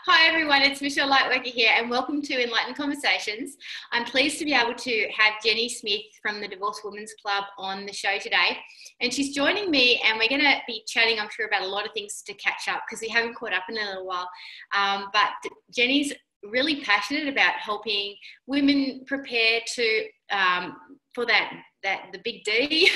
Hi everyone, it's Michelle Lightworker here and welcome to Enlightened Conversations. I'm pleased to be able to have Jenny Smith from the Divorced Women's Club on the show today. And she's joining me and we're going to be chatting, I'm sure, about a lot of things to catch up because we haven't caught up in a little while. But Jenny's really passionate about helping women prepare to for the big D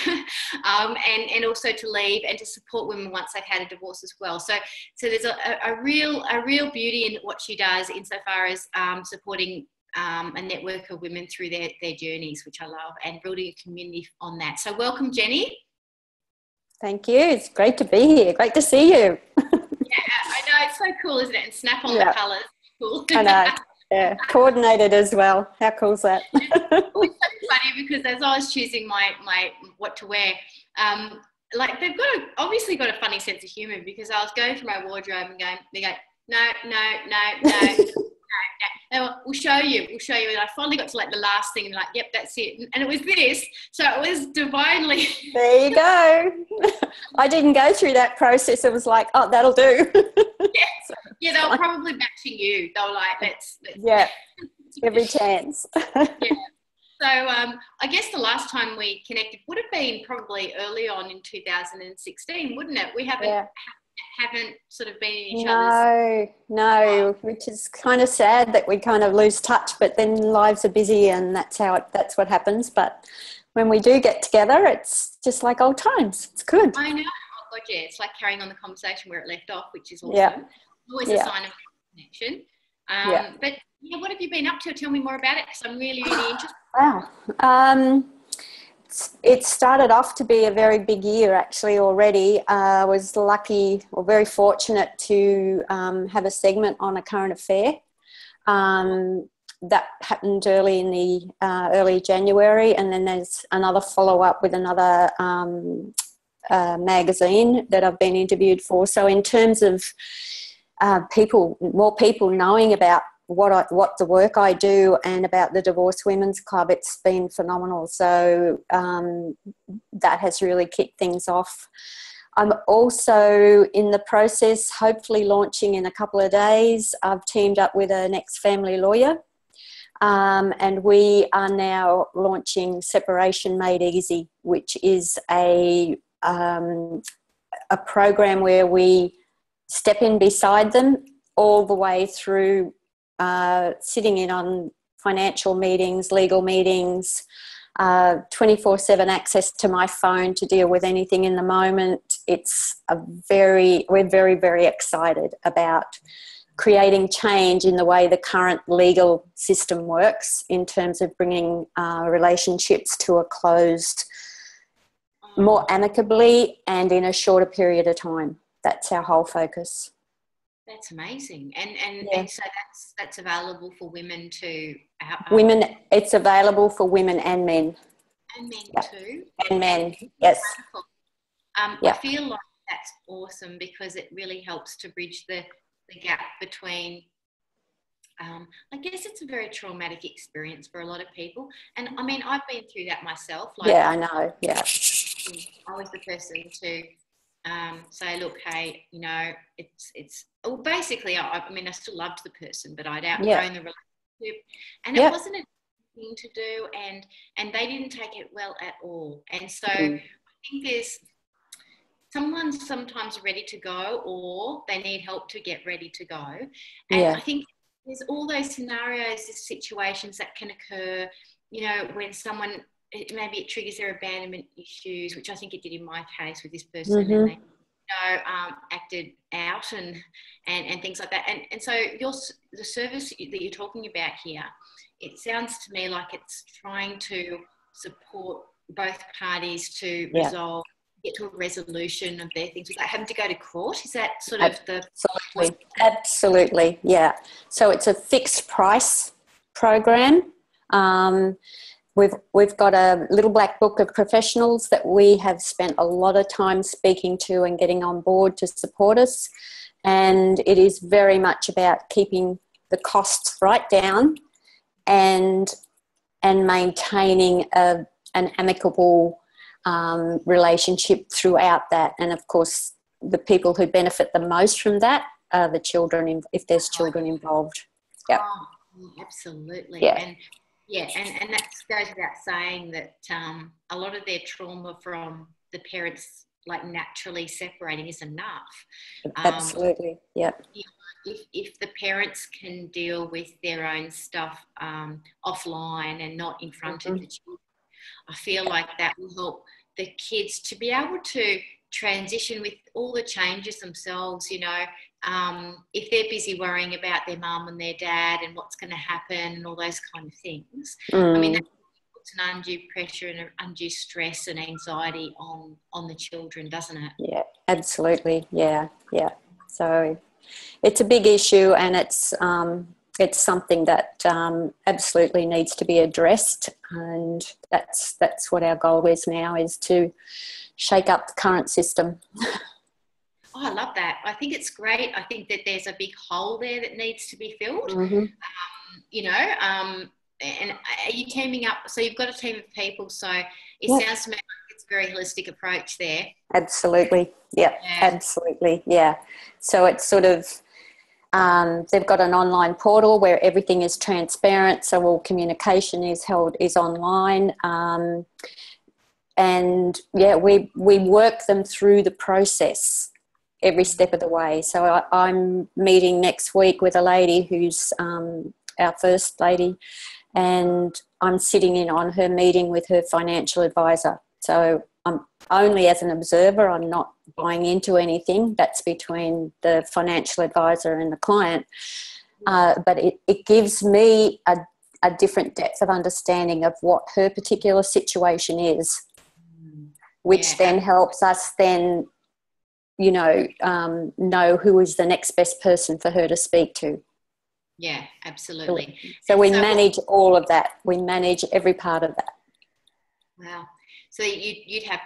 and also to leave and to support women once they've had a divorce as well. So there's a real beauty in what she does insofar as supporting a network of women through their journeys, which I love, and building a community on that. So welcome, Jenny. Thank you. It's great to be here. Great to see you. Yeah, I know. It's so cool, isn't it? And snap on the colours. Cool. I know. Yeah, coordinated as well. How cool is that? It's so funny because as I was choosing my what to wear, like they've obviously got a funny sense of humour because I was going through my wardrobe and they go, no. We'll show you. And I finally got to like the last thing and like, yep, that's it. And it was this. So it was divinely. There you go. I didn't go through that process. It was like, oh, that'll do. Yeah, they were probably matching you. They were like, let's yeah, every chance. Yeah. So I guess the last time we connected would have been probably early on in 2016, wouldn't it? We haven't sort of been in each other's. No, which is kind of sad that we kind of lose touch, but then lives are busy and that's what happens. But when we do get together, it's just like old times. It's good. I know. Oh God, yeah. It's like carrying on the conversation where it left off, which is awesome. Yeah. Always a sign of connection. But yeah, what have you been up to? Tell me more about it because I'm really interested. Wow. It started off to be a very big year actually already. I was lucky or very fortunate to have a segment on a current affair. That happened early in the early January, and then there's another follow-up with another magazine that I've been interviewed for. So in terms of more people knowing about what the work I do and about the Divorced Women's Club, it's been phenomenal. So that has really kicked things off. I'm also in the process, hopefully launching in a couple of days. I've teamed up with an ex-family lawyer, and we are now launching Separation Made Easy, which is a program where we step in beside them all the way through sitting in on financial meetings, legal meetings, 24/7 access to my phone to deal with anything in the moment. We're very, very excited about creating change in the way the current legal system works in terms of bringing relationships to a close more amicably and in a shorter period of time. That's our whole focus. That's amazing, and so that's available for women to. Women, it's available for women and men. And men too. And men, yes. I feel like that's awesome because it really helps to bridge the gap between. I guess it's a very traumatic experience for a lot of people, and I mean I've been through that myself. Yeah, I know. Yeah. I was the person to. Say, look, hey, you know, it's well, basically, I mean, I still loved the person, but I'd outgrown the relationship, and it wasn't a thing to do, and they didn't take it well at all. And so I think there's someone's sometimes ready to go, or they need help to get ready to go. And I think there's all those scenarios, situations that can occur, you know, when someone. Maybe it triggers their abandonment issues, which I think it did in my case with this person, and they, acted out and things like that. And so the service that you're talking about here, it sounds to me like it's trying to support both parties to get to a resolution of their things without having to go to court. Is that sort of Absolutely, yeah. So it's a fixed price program. We've got a little black book of professionals that we have spent a lot of time speaking to and getting on board to support us. And it is very much about keeping the costs right down and maintaining an amicable relationship throughout that. And of course, the people who benefit the most from that the children, if there's children involved. Yeah. Oh, absolutely. Yeah. And and that goes without saying that a lot of their trauma from the parents like naturally separating is enough. Absolutely. Yeah. If the parents can deal with their own stuff offline and not in front of the children, I feel like that will help the kids to be able to transition with all the changes themselves, you know. If they're busy worrying about their mum and their dad and what's going to happen and all those kind of things, I mean, that puts an undue pressure and an undue stress and anxiety on the children, doesn't it? Yeah, absolutely. Yeah, yeah. So it's a big issue, and it's something that absolutely needs to be addressed, and that's what our goal is now, is to shake up the current system. Oh, I love that. I think it's great. I think that there's a big hole there that needs to be filled. You know, and are you teaming up? So you've got a team of people. So it sounds to me like it's a very holistic approach there. Absolutely. Yeah, absolutely. Yeah. So it's sort of, they've got an online portal where everything is transparent. So all communication is online. And yeah, we work them through the process every step of the way. So I'm meeting next week with a lady who's our first lady, and I'm sitting in on her meeting with her financial advisor. So I'm only as an observer, I'm not buying into anything. That's between the financial advisor and the client. But it gives me a different depth of understanding of what her particular situation is, which then helps us then, you know who is the next best person for her to speak to. Yeah, absolutely. So we manage all of that. We manage every part of that. Wow. So you'd have,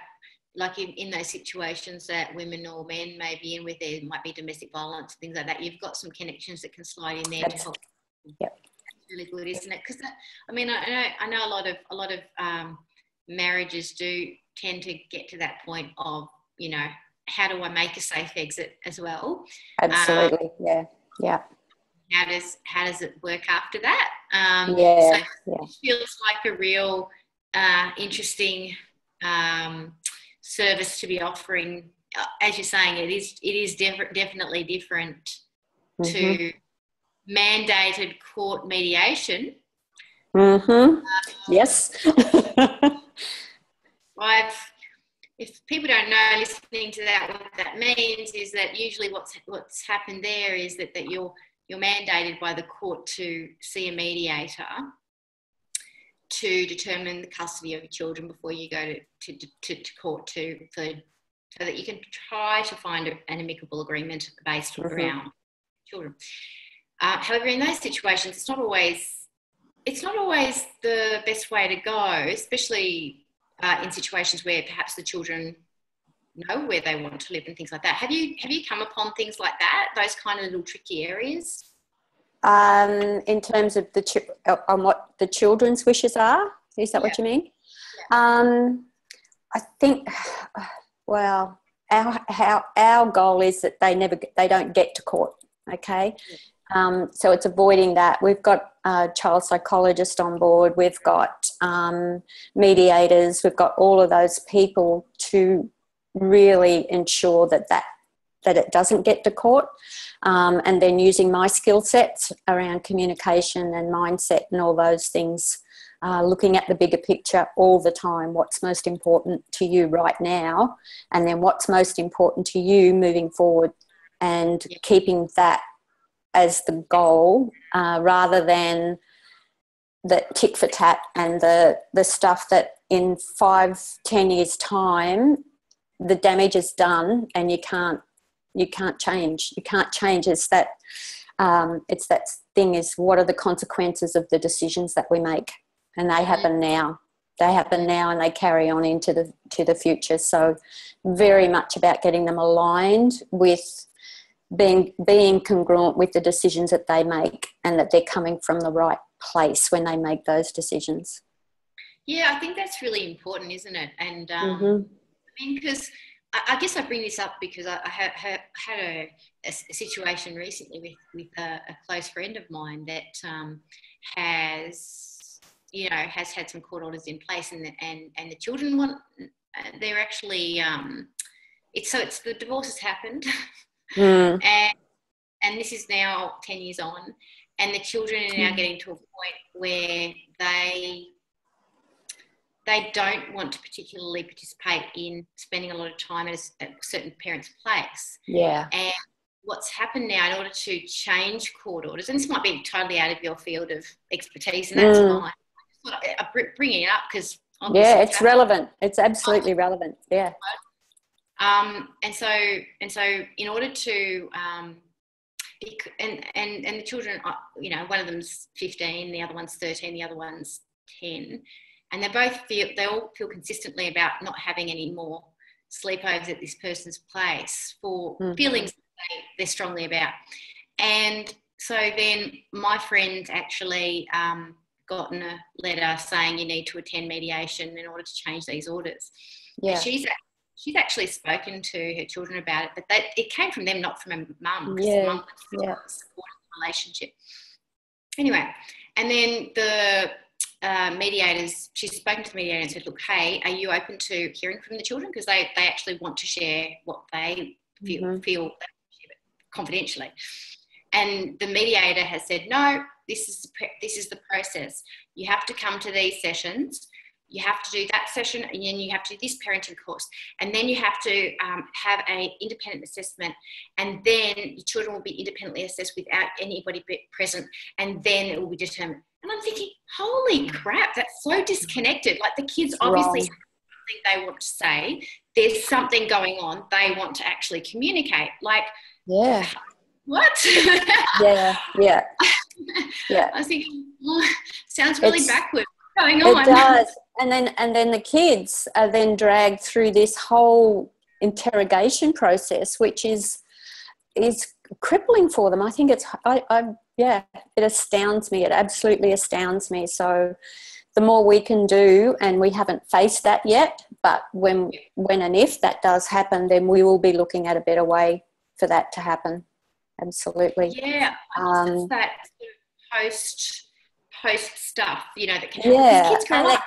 like in those situations that women or men may be in with, there might be domestic violence, things like that. You've got some connections that can slide in there to help. Yep. That's really good, isn't it? Because I mean, I know a lot of marriages do tend to get to that point of, you know, how do I make a safe exit as well? Absolutely. Yeah. How does it work after that? So it feels like a real interesting service to be offering. As you're saying, it is definitely different to mandated court mediation. Yes. If people don't know, listening to that, what that means is that usually what's happened there is that you're mandated by the court to see a mediator to determine the custody of your children before you go to court so that you can try to find an amicable agreement based around children. However, in those situations, it's not always the best way to go, especially in situations where perhaps the children know where they want to live and things like that. Have you come upon things like that, those kind of little tricky areas? In terms of on what the children's wishes are, is that what you mean? I think, well, our goal is that they don't get to court. Okay. So it's avoiding that. We've got a child psychologist on board. We've got mediators. We've got all of those people to really ensure that it doesn't get to court. And then using my skill sets around communication and mindset and all those things, looking at the bigger picture all the time, what's most important to you right now, and then what's most important to you moving forward, and keeping that as the goal, rather than the tit for tat and the stuff that in 5-10 years time the damage is done and you can't change. It's that thing is, what are the consequences of the decisions that we make? And they happen now. And they carry on into the future. So very much about getting them aligned with being congruent with the decisions that they make, and that they're coming from the right place when they make those decisions. Yeah, I think that's really important, isn't it? And I mean, because I guess I bring this up because I had a situation recently with a close friend of mine that has had some court orders in place, and the children want, they're actually it's the divorce has happened, and this is now 10 years on, and the children are now getting to a point where they don't want to particularly participate in spending a lot of time at a certain parent's place. Yeah. And what's happened now, in order to change court orders, and this might be totally out of your field of expertise, and that's fine. I'm bringing it up because it's relevant. It's absolutely relevant. Yeah. And so in order to and the children, one of them's 15, the other one's 13, the other one's 10. And they all feel consistently about not having any more sleepovers at this person's place for feelings that they're strongly about. And so then my friend actually gotten a letter saying you need to attend mediation in order to change these orders. Yeah. And she's actually spoken to her children about it, but it came from them, not from a mum, because the mum was supporting the relationship. Anyway, and then the mediators, she's spoken to the mediator and said, look, hey, are you open to hearing from the children? Because they actually want to share what they feel confidentially. And the mediator has said, no, this is the process. You have to come to these sessions. You have to do that session, and then you have to do this parenting course, and then you have to have an independent assessment, and then your children will be independently assessed without anybody present, and then it will be determined. And I'm thinking, holy crap, that's so disconnected. Like, the kids obviously have something they want to say. There's something going on. They want to actually communicate. Like, what? Yeah. I was thinking, sounds really backwards. Going on. It does. And then the kids are then dragged through this whole interrogation process, which is crippling for them. I think it astounds me. It absolutely astounds me. So the more we can do, and we haven't faced that yet, but when and if that does happen, then we will be looking at a better way for that to happen. Absolutely. Yeah. It's that post stuff, that can happen. Yeah. Kids grow up.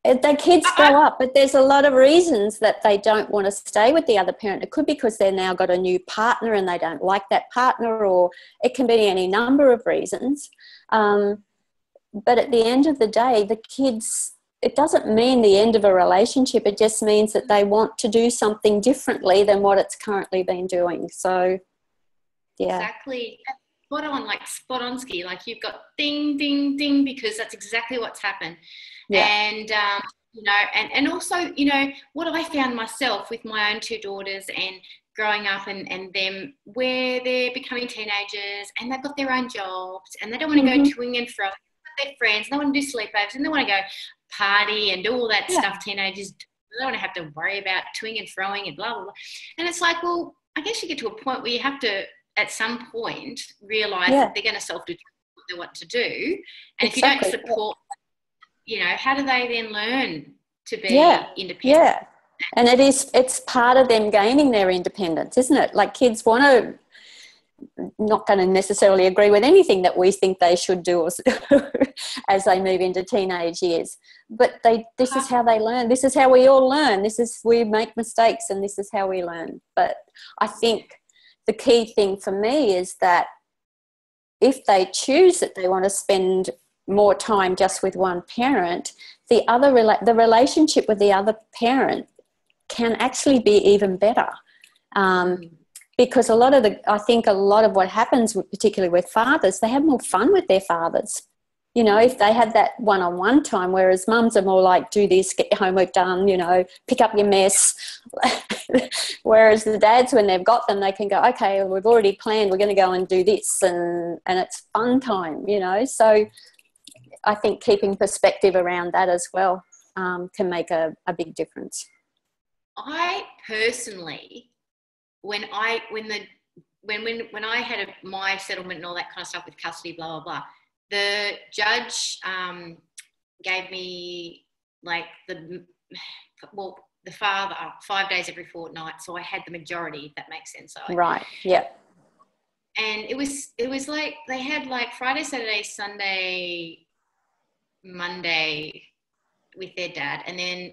The kids grow up, but there's a lot of reasons that they don't want to stay with the other parent. It could be because they've now got a new partner and they don't like that partner, or it can be any number of reasons. But at the end of the day, the kids, it doesn't mean the end of a relationship. It just means that they want to do something differently than what it's currently been doing. So, yeah. Exactly. Spot on ski. Like, you've got ding, ding, ding, because that's exactly what's happened. Yeah. And, and also, what I found myself with my own two daughters and growing up and them, where they're becoming teenagers and they've got their own jobs and they don't want to go to-ing and fro with their friends, they want to do sleepovers and they want to go party and do all that stuff teenagers do. They don't want to have to worry about to-ing and froing and blah, blah, blah. And it's like, well, I guess you get to a point where you have to, at some point, realise that they're going to self-determine what they want to do. And if you don't support, how do they then learn to be independent? Yeah. And it's part of them gaining their independence, isn't it? Like, kids not going to necessarily agree with anything that we think they should do as they move into teenage years. But this is how they learn. This is how we all learn. We make mistakes and this is how we learn. But I think the key thing for me is that if they choose that they want to spend more time just with one parent, the relationship with the other parent can actually be even better. Because I think a lot of what happens, particularly with fathers, they have more fun with their fathers. If they had that one-on-one time, whereas mums are more like, do this, get your homework done, pick up your mess. Whereas the dads, when they've got them, they can go, okay, we've already planned, we're going to go and do this, and it's fun time, So I think keeping perspective around that as well can make a big difference. I personally, when I had my settlement and all that kind of stuff with custody, blah, blah, blah, the judge gave me the father 5 days every fortnight, so I had the majority, if that makes sense. Right, yeah. And it was like they had like Friday, Saturday, Sunday, Monday with their dad, and then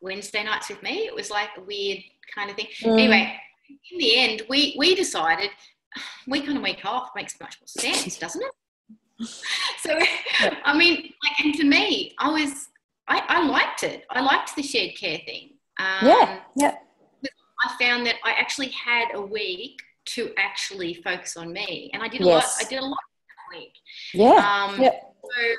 Wednesday nights with me. It was like a weird kind of thing. Anyway, in the end, we decided week on and week off makes much more sense, doesn't it? So, I mean, like, and for me, I liked it. I liked the shared care thing. I found that I actually had a week to actually focus on me, and I did a lot. I did a lot that week. So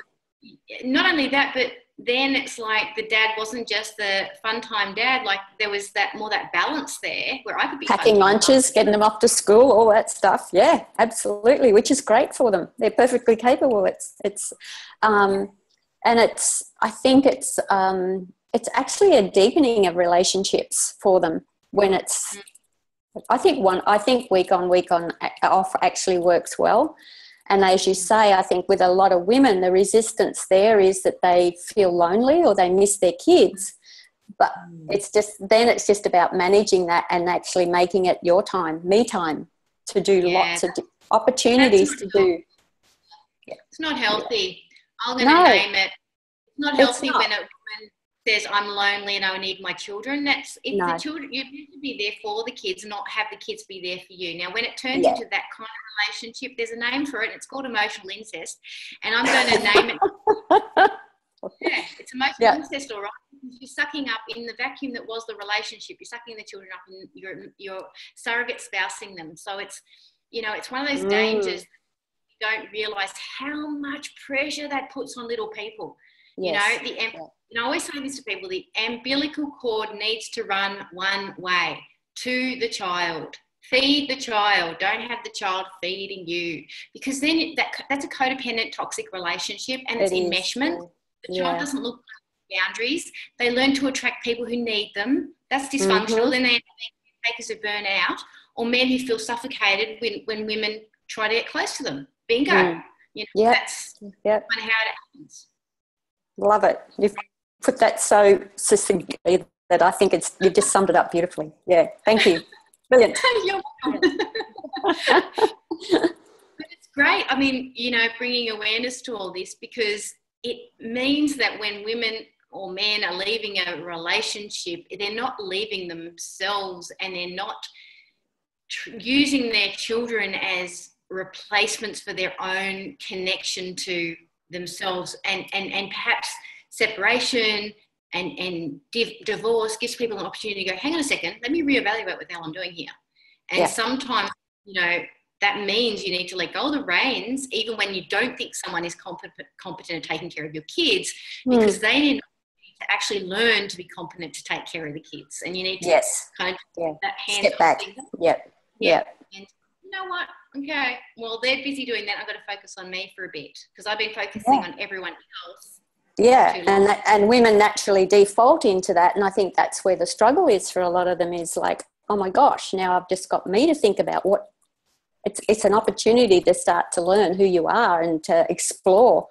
not only that, but then it's like the dad wasn't just the fun time dad. Like there was that balance there where I could be packing lunches, getting them off to school, all that stuff. Yeah, absolutely, which is great for them. They're perfectly capable. I think it's actually a deepening of relationships for them when it's. I think week on off actually works well. And as you say, I think with a lot of women, the resistance there is that they feel lonely or they miss their kids. But it's just about managing that and actually making it your time, me time, to do lots of opportunities to do. Yeah. It's not healthy. I'm going to name it. It's not healthy when a woman says, I'm lonely and I need my children. The children, you need to be there for the kids and not have the kids be there for you. Now, when it turns into that kind of relationship, there's a name for it. It's called emotional incest. And I'm going to name it. It's emotional incest, all right. You're sucking up in the vacuum that was the relationship. You're sucking the children up and you're surrogate spousing them. So it's one of those dangers that you don't realise how much pressure that puts on little people. Yes. I always say this to people, the umbilical cord needs to run one way, to the child. Feed the child. Don't have the child feeding you, because then that's a codependent, toxic relationship, and it's enmeshment. The child doesn't look at boundaries. They learn to attract people who need them. That's dysfunctional. Then they end up takers who burn out, or men who feel suffocated when women try to get close to them. Bingo. That's kind of how it happens. Love it. You've put that so succinctly that I think you've just summed it up beautifully. Yeah, thank you. Brilliant. You're welcome. But it's great. I mean, bringing awareness to all this, because it means that when women or men are leaving a relationship, they're not leaving themselves, and they're not using their children as replacements for their own connection to themselves, and perhaps separation and divorce gives people an opportunity to go, hang on a second, let me reevaluate what the hell I'm doing here. And sometimes, that means you need to let go of the reins, even when you don't think someone is competent at taking care of your kids, because they need to actually learn to be competent to take care of the kids. And you need to kind of that hand step back. Yep. And you know what? Okay, well, they're busy doing that. I've got to focus on me for a bit, because I've been focusing on everyone else. Yeah, and women naturally default into that, and I think that's where the struggle is for a lot of them, is like, oh my gosh, now I've just got me to think about what. It's an opportunity to start to learn who you are and to explore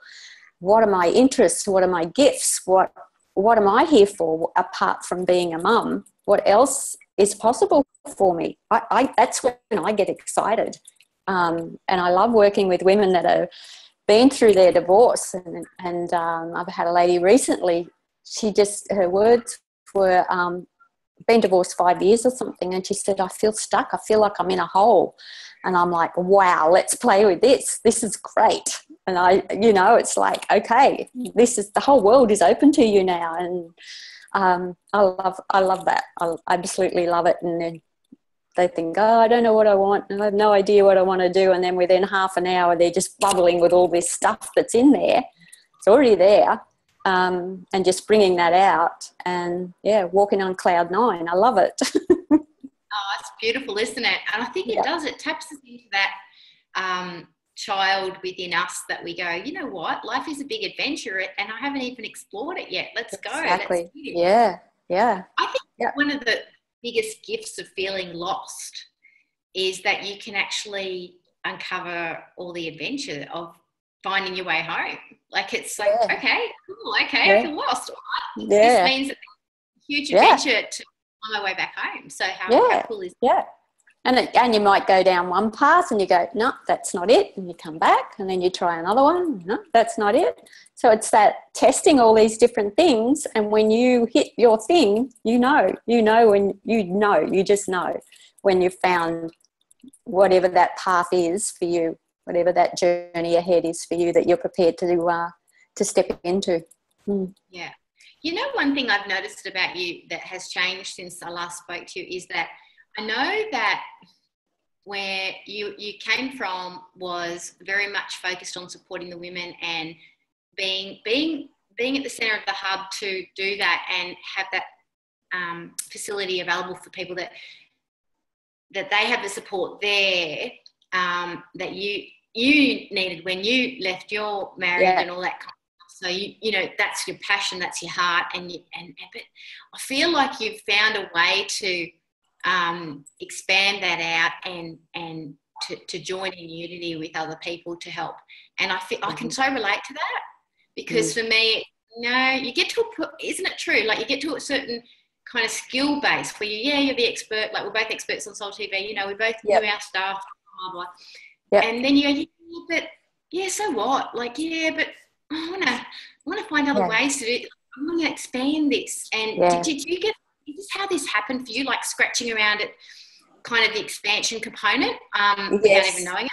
what are my interests, what are my gifts, what am I here for apart from being a mum? What else is possible for me? That's when I get excited. And I love working with women that have been through their divorce. And I've had a lady recently, her words were, been divorced 5 years or something, and she said, I feel stuck. I feel like I'm in a hole. And I'm like, wow, let's play with this. This is great. And it's like, okay, the whole world is open to you now. And I love that. I absolutely love it. And then they think, oh, I don't know what I want. I have no idea what I want to do. And then within half an hour, they're just bubbling with all this stuff that's in there. It's already there. And just bringing that out and, walking on cloud 9. I love it. Oh, it's beautiful, isn't it? And I think it does. It taps us into that child within us that we go, you know what? Life is a big adventure, and I haven't even explored it yet. Let's go. Exactly. Yeah. I think one of the biggest gifts of feeling lost is that you can actually uncover all the adventure of finding your way home. Like, it's like, okay, cool, okay, I feel lost. All right. This means that the huge adventure on my way back home. So how cool is that? Yeah. And you might go down one path and you go, no, that's not it. And you come back and then you try another one. No, that's not it. So it's that testing all these different things. And when you hit your thing, you just know when you've found whatever that path is for you, whatever that journey ahead is for you that you're prepared to step into. Yeah. You know, one thing I've noticed about you that has changed since I last spoke to you is that I know that where you came from was very much focused on supporting the women and being at the centre of the hub to do that and have that facility available for people that they have the support there that you needed when you left your marriage and all that kind of stuff. So you know that's your passion, that's your heart, but I feel like you've found a way to expand that out and to join in unity with other people to help. And I feel I can so relate to that because for me, you get to isn't it true? Like you get to a certain kind of skill base where you're the expert. Like we're both experts on Soul TV. You know, we both knew our stuff. Blah blah. Yep. And then you go, but so what? Like but I want to find other ways to do it. I want to expand this. And did you get? Is this how this happened for you, like scratching around at kind of the expansion component without even knowing it?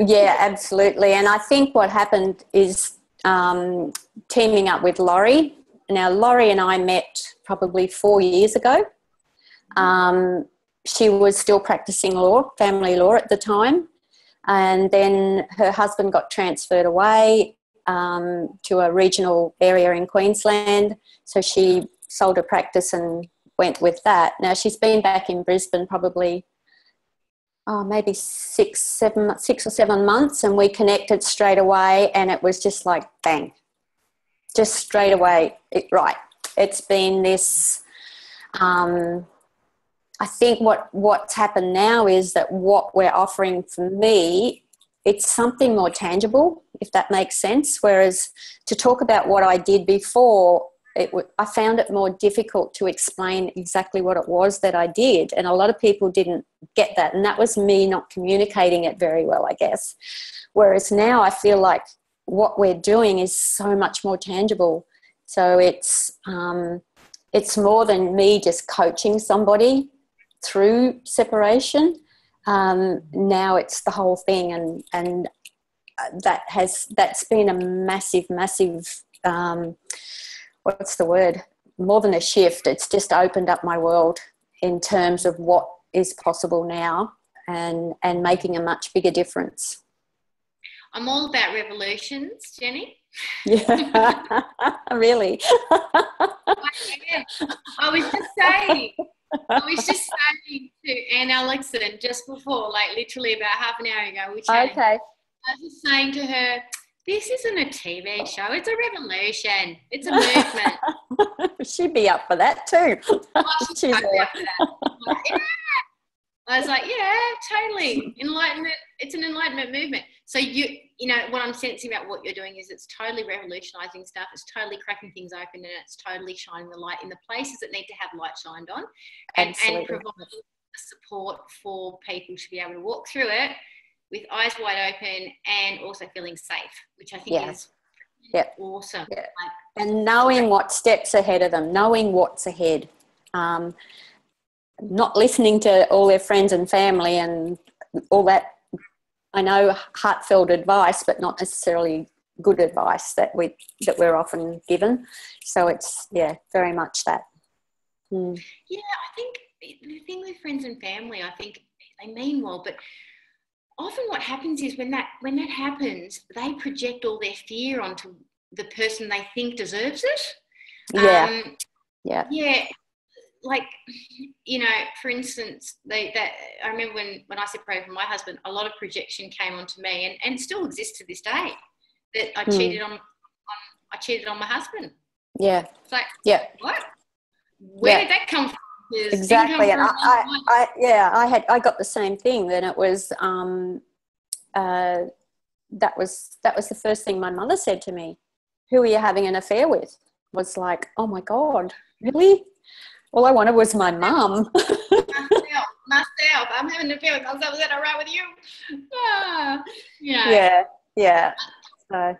Yeah, absolutely. And I think what happened is teaming up with Laurie. Now, Laurie and I met probably 4 years ago. She was still practicing law, family law at the time. And then her husband got transferred away to a regional area in Queensland. So she sold her practice and went with that. Now she's been back in Brisbane probably maybe 6 or 7 months, and we connected straight away, and it was just like bang, just straight away. It's been this. I think what's happened now is that what we're offering for me, it's something more tangible, if that makes sense. Whereas to talk about what I did before, I found it more difficult to explain exactly what it was that I did, and a lot of people didn't get that, and that was me not communicating it very well, I guess. Whereas now I feel like what we're doing is so much more tangible. So it's more than me just coaching somebody through separation. Now it's the whole thing, and that's been a massive what's the word? More than a shift. It's just opened up my world in terms of what is possible now and making a much bigger difference. I'm all about revolutions, Jenny. Yeah, really. I was just saying to Anne Alexson just before, like literally about half an hour ago, okay. I was just saying to her, this isn't a TV show, it's a revolution. It's a movement. She'd be up for that too. She's up for that. I was like, yeah, totally. Enlightenment, it's an enlightenment movement. So you know, what I'm sensing about what you're doing is it's totally revolutionising stuff. It's totally cracking things open, and it's totally shining the light in the places that need to have light shined on, and providing support for people to be able to walk through it with eyes wide open and also feeling safe, which I think is awesome. Yeah. And knowing what steps ahead of them, knowing what's ahead, not listening to all their friends and family and all that, I know, heartfelt advice, but not necessarily good advice that we're often given. So it's, very much that. Yeah, I think the thing with friends and family, I think they mean well, but often what happens is when that happens, they project all their fear onto the person they think deserves it. Yeah. Like, you know, for instance, I remember when I separated from my husband, a lot of projection came onto me and still exists to this day, that I cheated on my husband. Yeah. It's like, what? Where did that come from? Exactly. And I got the same thing. Then it was that was the first thing my mother said to me. Who are you having an affair with? Was like, oh my God, really? All I wanted was my mum. myself. I'm having a feeling myself. Is that all right with you? Yeah. So.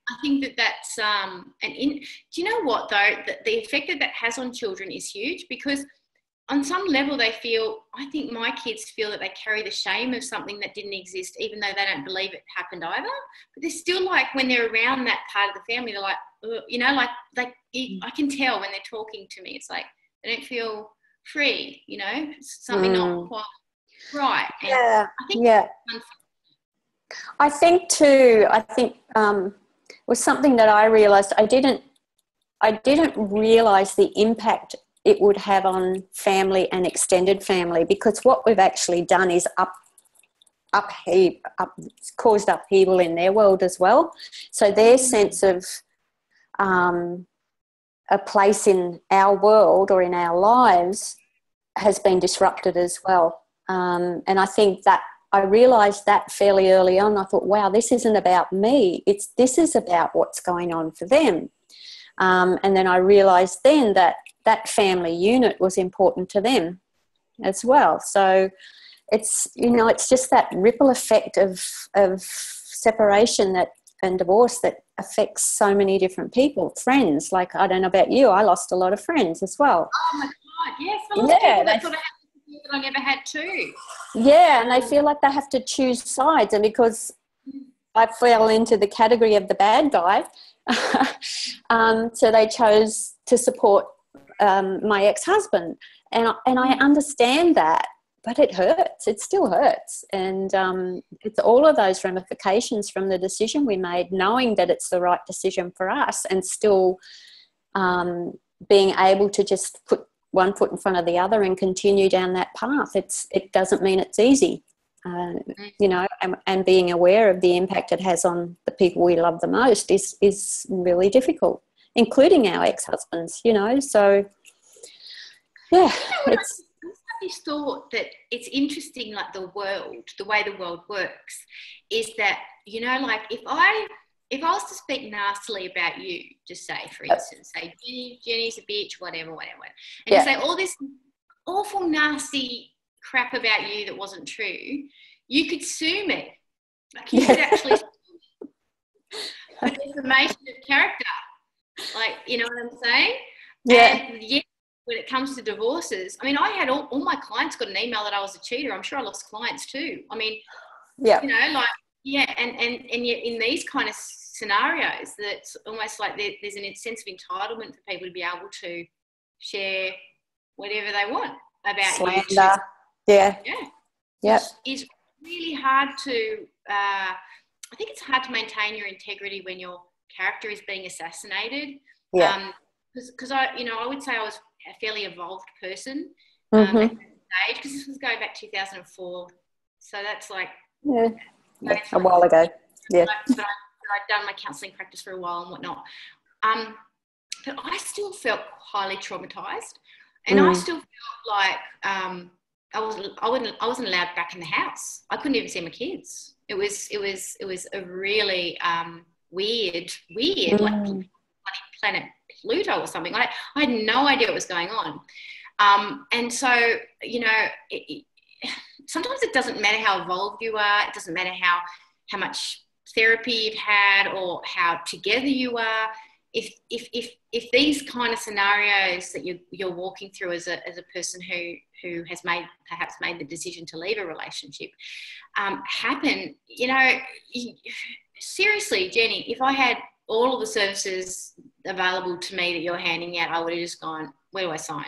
I think that's do you know what though? The effect that has on children is huge, because on some level I think my kids feel that they carry the shame of something that didn't exist, even though they don't believe it happened either. But they're still like, when they're around that part of the family, they're like, I can tell when they're talking to me, it's like they don't feel free, it's something not quite right. And I think too, was something that I realised. I didn't realise the impact it would have on family and extended family, because what we've actually done is caused upheaval in their world as well. So their sense of a place in our world or in our lives has been disrupted as well. And I think that I realised that fairly early on. I thought, wow, this isn't about me. This is about what's going on for them. And then I realised then that family unit was important to them as well. So it's just that ripple effect of separation and divorce that affects so many different people. Friends, like, I don't know about you, I lost a lot of friends as well. Oh my God, yes, I lost people that sort of happened that I never had too. Yeah, and they feel like they have to choose sides, and because I fell into the category of the bad guy, so they chose to support my ex-husband, and I understand that, but it hurts. It still hurts, and it's all of those ramifications from the decision we made, knowing that it's the right decision for us, and still being able to just put one foot in front of the other and continue down that path. It doesn't mean it's easy, and being aware of the impact it has on the people we love the most is really difficult, including our ex-husbands, so yeah. It's this thought that it's interesting, like the way the world works is that, like if I was to speak nastily about you, just say, for instance, say Jenny's a bitch, whatever, and you say all this awful nasty crap about you that wasn't true, you could sue me. Like, you could actually sue me for defamation of character. Like, you know what I'm saying? Yeah. And yeah, when it comes to divorces, I mean, I had all my clients got an email that I was a cheater. I'm sure I lost clients too. I mean, and yet in these kind of scenarios, that's almost like there's an sense of entitlement for people to be able to share whatever they want about slander. Yeah. It's really hard to, I think it's hard to maintain your integrity when your character is being assassinated. Yeah. Because I would say I was a fairly evolved person at that stage, because this was going back 2004. So that's like a while ago. Yeah. But I'd done my counselling practice for a while and whatnot. But I still felt highly traumatised, and I still felt like I wasn't allowed back in the house. I couldn't even see my kids. It was a really weird, like bloody planet Pluto or something. I had no idea what was going on. And so, sometimes it doesn't matter how evolved you are. It doesn't matter how much therapy you've had or how together you are. If these kind of scenarios that you're walking through as a person who has perhaps made the decision to leave a relationship happen, seriously, Jenny, if I had all of the services available to me that you're handing out, I would have just gone, where do I sign?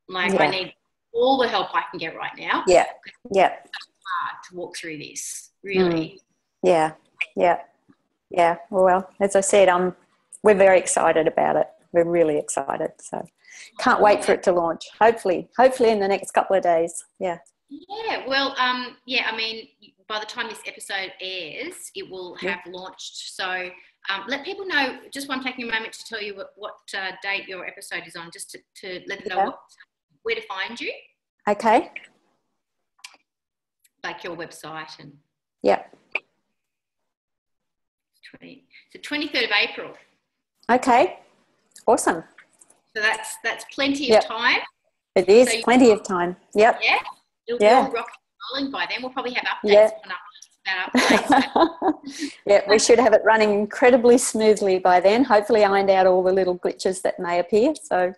Like, I need all the help I can get right now. Yeah. It's hard to walk through this, really. Yeah. Well, as I said, we're very excited about it. We're really excited. So can't wait for it to launch. Hopefully in the next couple of days. Yeah. Yeah. Well, I mean, by the time this episode airs, it will have launched. So let people know, just while I'm taking a moment to tell you what date your episode is on, just to let them know where to find you. Okay. Like your website and... Yeah. So 23rd of April. Okay. Awesome. So that's plenty of time. It is plenty of time. Yep. Yeah. It'll be all rock and rolling by then. We'll probably have updates on updates. Yeah, we should have it running incredibly smoothly by then. Hopefully ironed out all the little glitches that may appear. So,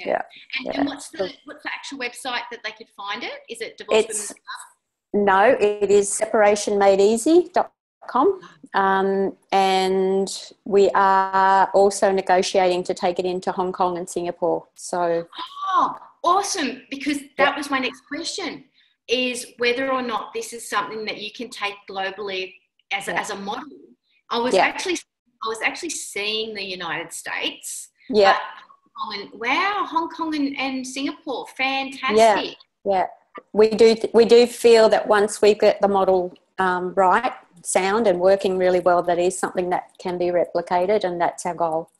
And what's the actual website that they could find it? Is it Divorce Women? No, it is separationmadeeasy.com. And we are also negotiating to take it into Hong Kong and Singapore. So, awesome, because that was my next question, is whether or not this is something that you can take globally as a model. I was actually seeing the United States. Yeah. Hong Kong and Singapore, fantastic. Yeah. We do feel that once we get the model right, sound and working really well, that is something that can be replicated, and that's our goal.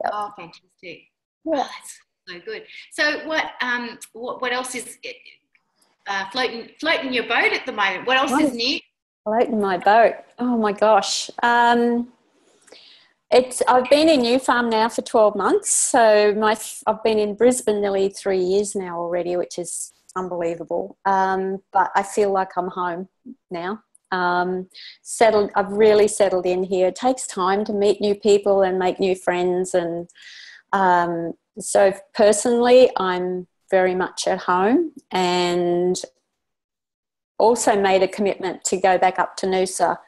Yep. Oh, fantastic. Yeah. Oh, that's so good. So what else is floating your boat at the moment? What else is new? Floating my boat. Oh my gosh. I've been in New Farm now for 12 months. So I've been in Brisbane nearly 3 years now already, which is unbelievable. But I feel like I'm home now. I've really settled in here. It takes time to meet new people and make new friends. And so personally, I'm very much at home, and also made a commitment to go back up to Noosa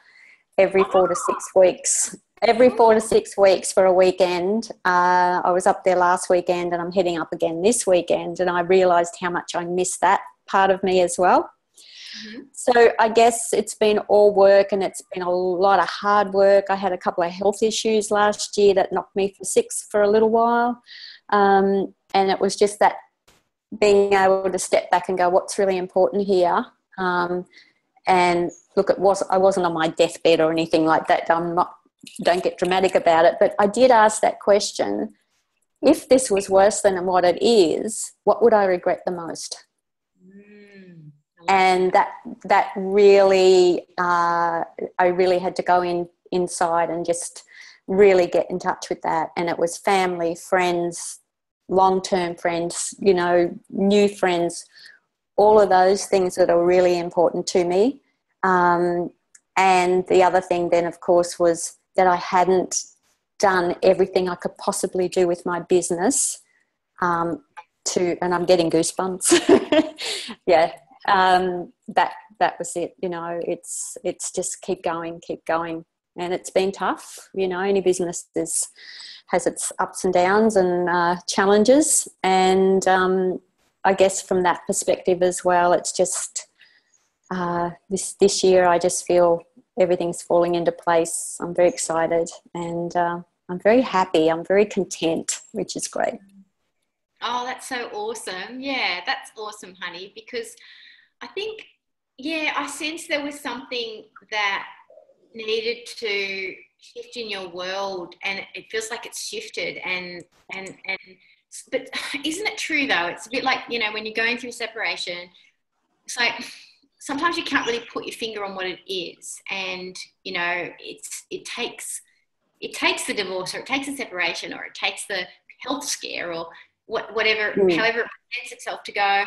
every 4 to 6 weeks. Every 4 to 6 weeks for a weekend. I was up there last weekend, and I'm heading up again this weekend, and I realised how much I miss that part of me as well. Mm-hmm. So I guess it's been all work, and it's been a lot of hard work. I had a couple of health issues last year that knocked me for six for a little while, and it was just that being able to step back and go, what's really important here? And look, I wasn't on my deathbed or anything like that. Don't get dramatic about it, but I did ask that question: if this was worse than what it is, what would I regret the most? And that really, I really had to go inside and just really get in touch with that. And it was family, friends, long-term friends, new friends, all of those things that are really important to me. And the other thing then, of course, was that I hadn't done everything I could possibly do with my business and I'm getting goosebumps. Yeah. That was it. It's just keep going. And it's been tough. Any business has its ups and downs and challenges. And I guess from that perspective as well, it's just this year I just feel everything's falling into place. I'm very excited, and I'm very happy. I'm very content, which is great. Oh, that's so awesome. Yeah, that's awesome, honey, because I think, I sense there was something that needed to shift in your world, and it feels like it's shifted, but isn't it true though? It's a bit like, when you're going through separation, it's like sometimes you can't really put your finger on what it is, and it takes the divorce, or it takes the separation, or it takes the health scare, or whatever, however it presents itself, to go,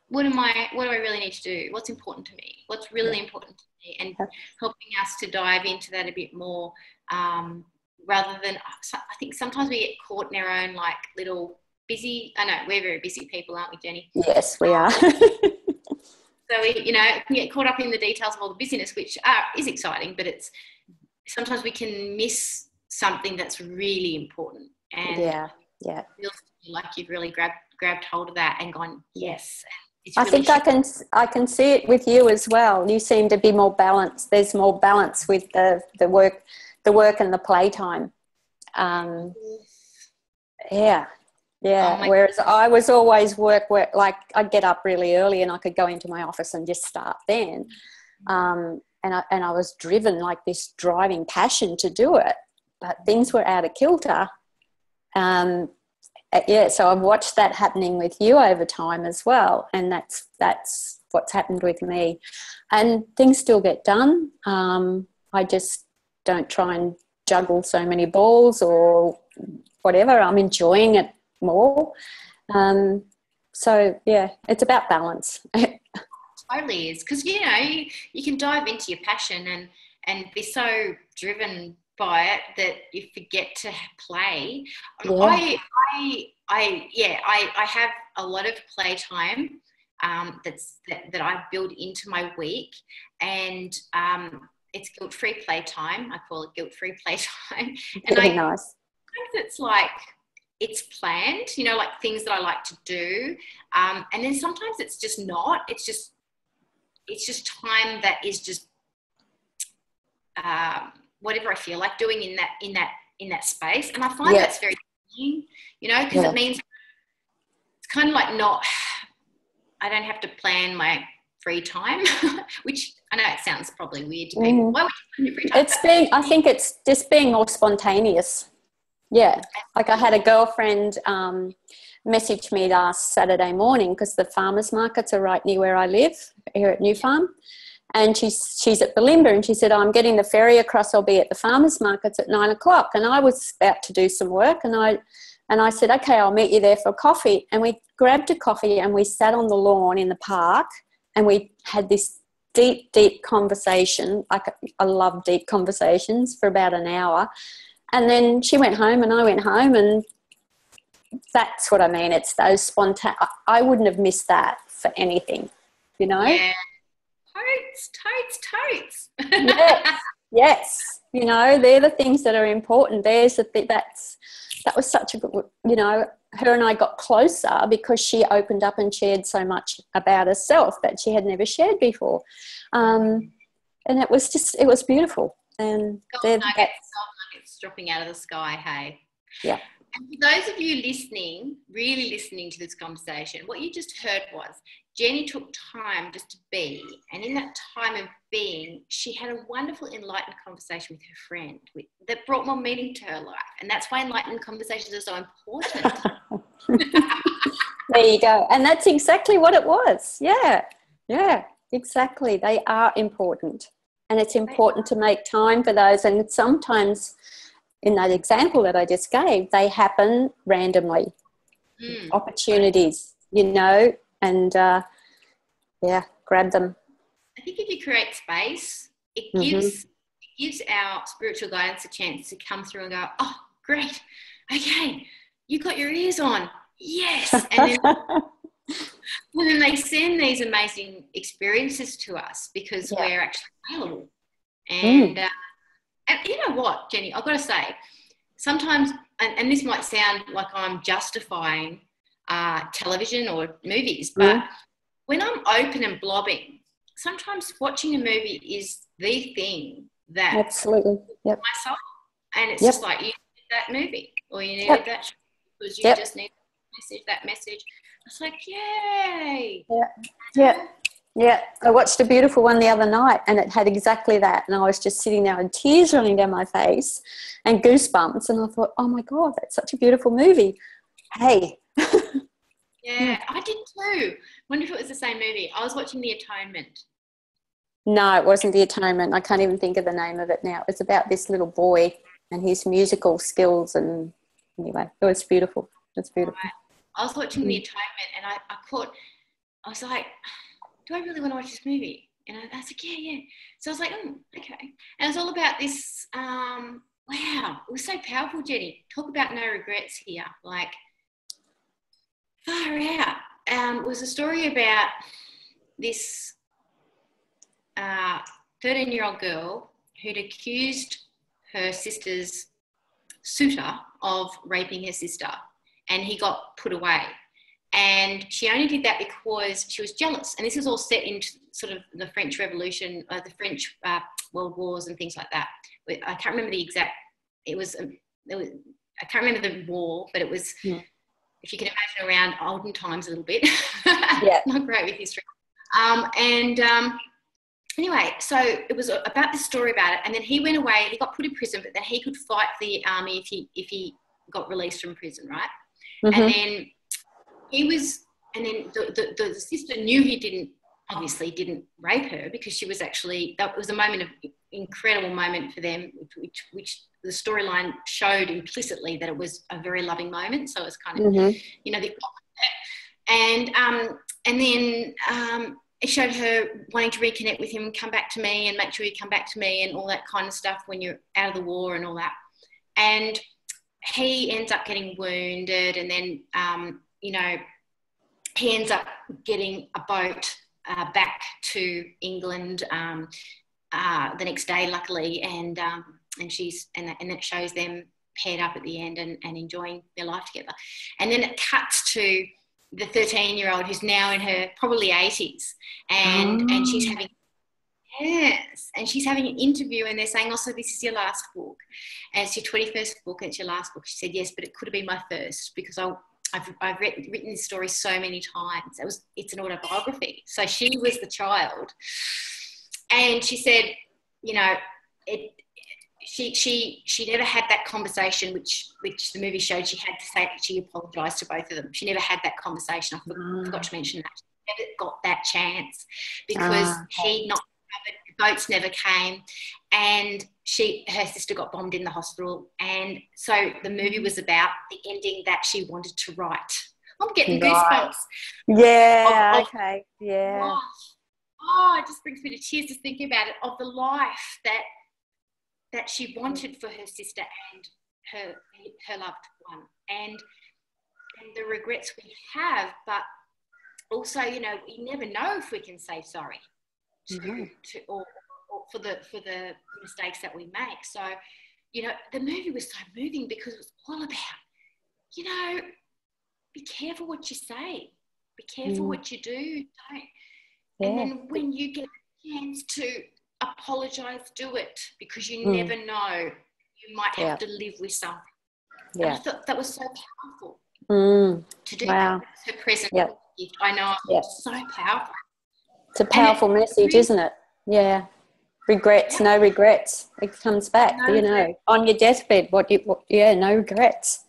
what do I really need to do? What's important to me? What's really important to me? And helping us to dive into that a bit more, rather than, I think sometimes we get caught in our own little busy, I know we're very busy people, aren't we, Jenny? Yes, we are. So we, can get caught up in the details of all the busyness, which is exciting, but sometimes we can miss something that's really important. And it feels like you've really grabbed hold of that and gone, yes. I think I can see it with you as well. You seem to be more balanced. There's more balance with the work and the playtime. Whereas I was always work like I'd get up really early and I could go into my office and just start then. And I was driven like this driving passion to do it, but things were out of kilter. So I've watched that happening with you over time as well, and that's what's happened with me. And things still get done. I just don't try and juggle so many balls or whatever. I'm enjoying it more. So, yeah, it's about balance. Totally is, because you can dive into your passion and be so driven by it that you forget to play. Yeah. I have a lot of playtime that I build into my week, and it's guilt-free playtime. I call it guilt-free playtime, and Very nice. it's like it's planned, like things that I like to do, and then sometimes it's just not. It's just time that is just whatever I feel like doing in that space, and I find that's very healing, because it means it's kind of like I don't have to plan my free time, which I know it sounds probably weird to people. Why would you plan your free time? I think it's just being more spontaneous. Yeah. Like I had a girlfriend message me last Saturday morning, because the farmers markets are right near where I live here at New Farm. And she's at Bulimba, and she said, I'm getting the ferry across. I'll be at the farmers markets at 9:00. And I was about to do some work, and I said, okay, I'll meet you there for coffee. And we grabbed a coffee and we sat on the lawn in the park, and we had this deep, deep conversation. Like, I love deep conversations, for about an hour. And then she went home and I went home, and that's what I mean. It's those spontaneous. I wouldn't have missed that for anything, Yeah. Totes. Yes. They're the things that are important. That was such a good, her and I got closer because she opened up and shared so much about herself that she had never shared before. And it was beautiful. And gold nuggets dropping out of the sky, hey? Yeah. And for those of you really listening to this conversation, what you just heard was Jenny took time just to be, and in that time of being, she had a wonderful enlightened conversation with her friend that brought more meaning to her life. And that's why enlightened conversations are so important. There you go. And that's exactly what it was. Yeah, exactly. They are important. And it's important to make time for those. And sometimes, in that example that I just gave, they happen randomly. Opportunities, and grab them. I think if you create space, it gives our spiritual guidance a chance to come through and go, oh, great, okay, you got your ears on, yes. And then they send these amazing experiences to us because we're actually available. And you know what, Jenny, I've got to say, sometimes, and this might sound like I'm justifying television or movies, but when I'm open and blobbing, sometimes watching a movie is the thing that absolutely myself, and it's just like you need that movie or you needed that show because you just need that message. It's like, yay. Yeah. I watched a beautiful one the other night, and it had exactly that. And I was just sitting there with tears running down my face and goosebumps. And I thought, oh my God, that's such a beautiful movie. Hey. Yeah, I did too. Wonder if it was the same movie. I was watching The Atonement. No, it wasn't The Atonement. I can't even think of the name of it now. It's about this little boy and his musical skills. And anyway, it was beautiful. It's beautiful. Right. I was watching The Atonement, and I was like, do I really want to watch this movie? And I was like, yeah. So I was like, okay. And it's all about this, wow, it was so powerful, Jenny. Talk about no regrets here. Like, far out. It was a story about this 13-year-old girl who'd accused her sister's suitor of raping her sister, and he got put away. And she only did that because she was jealous. And this is all set in sort of the French Revolution, the French World Wars and things like that. I can't remember the exact, I can't remember the war, but it was, if you can imagine, around olden times a little bit. Not great with history. Anyway, so it was about this story about it. And then he went away, he got put in prison, but then he could fight the army if he got released from prison, right? And then the sister knew he obviously didn't rape her, because she was actually, that was a moment of incredible moment for them, which the storyline showed implicitly that it was a very loving moment. So it was kind of, the And then it showed her wanting to reconnect with him and come back to me and make sure you come back to me and all that kind of stuff when you're out of the war and all that. And he ends up getting wounded, and then, he ends up getting a boat back to England the next day, luckily, and it shows them paired up at the end and enjoying their life together. And then it cuts to the 13-year-old who's now in her probably 80s, and she's having she's having an interview, and they're saying, "Also, this is your last book, and it's your 21st book, and it's your last book." She said, "Yes, but it could have been my first, because I've written this story so many times. It's an autobiography." So she was the child, and she said, she never had that conversation, which the movie showed. She had to say that she apologised to both of them. She never had that conversation. I forgot to mention that. She never got that chance because he'd not recovered, the boats never came, and her sister got bombed in the hospital. And so the movie was about the ending that she wanted to write. I'm getting goosebumps. Yeah, okay, yeah. Life. Oh, it just brings me to tears just thinking about it, of the life that she wanted for her sister and her loved one, and the regrets we have, but also, we never know if we can say sorry or for the mistakes that we make. So, the movie was so moving because it was all about, be careful what you say, be careful what you do, and then when you get a chance to apologise, do it, because you never know, you might have to live with something. And I thought that was so powerful to do. Wow. Her present gift, I know, so powerful. It's a powerful message, isn't it? Yeah. Regrets, no regrets. It comes back, on your deathbed. No regrets.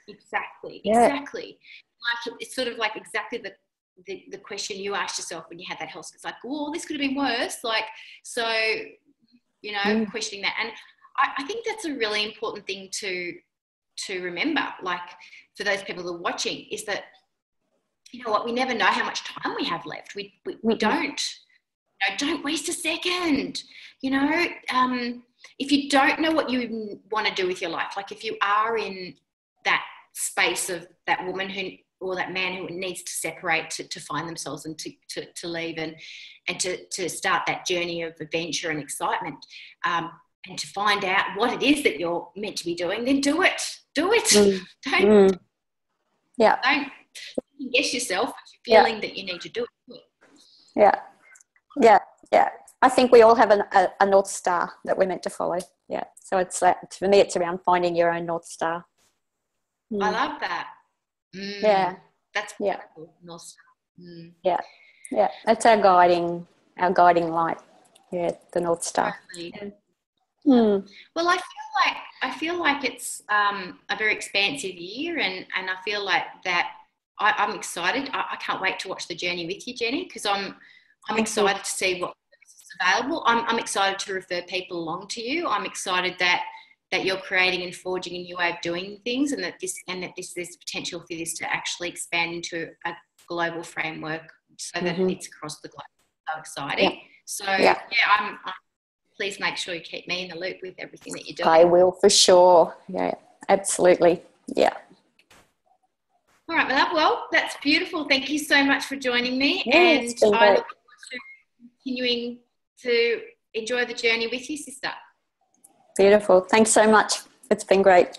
Exactly. Like, it's sort of like exactly the question you asked yourself when you had that health. It's like, oh, this could have been worse. Like, so, questioning that. And I think that's a really important thing to remember, like, for those people that are watching, is that, we never know how much time we have left. We don't. Don't waste a second. If you don't know what you want to do with your life, like if you are in that space of that woman or that man who needs to separate to find themselves and to leave and to start that journey of adventure and excitement, and to find out what it is that you're meant to be doing, then do it. Don't guess yourself if you're feeling that you need to do it. Yeah. I think we all have a North Star that we're meant to follow. Yeah. So it's for me, it's around finding your own North Star. I love that. Yeah. That's beautiful. North Star. Yeah. That's our guiding light. Yeah, the North Star. Totally. Well, I feel like it's a very expansive year, and I feel like that I'm excited. I can't wait to watch the journey with you, Jenny, because I'm excited to see what is available. I'm excited to refer people along to you. I'm excited that you're creating and forging a new way of doing things, and that there's potential for this to actually expand into a global framework so that it's across the globe. So exciting. Yeah. So I'm please make sure you keep me in the loop with everything that you're doing. I will, for sure. Yeah, absolutely. Yeah. All right, my love. Well, that's beautiful. Thank you so much for joining me. Yeah, and I look forward to continuing to enjoy the journey with you, sister. Beautiful. Thanks so much. It's been great.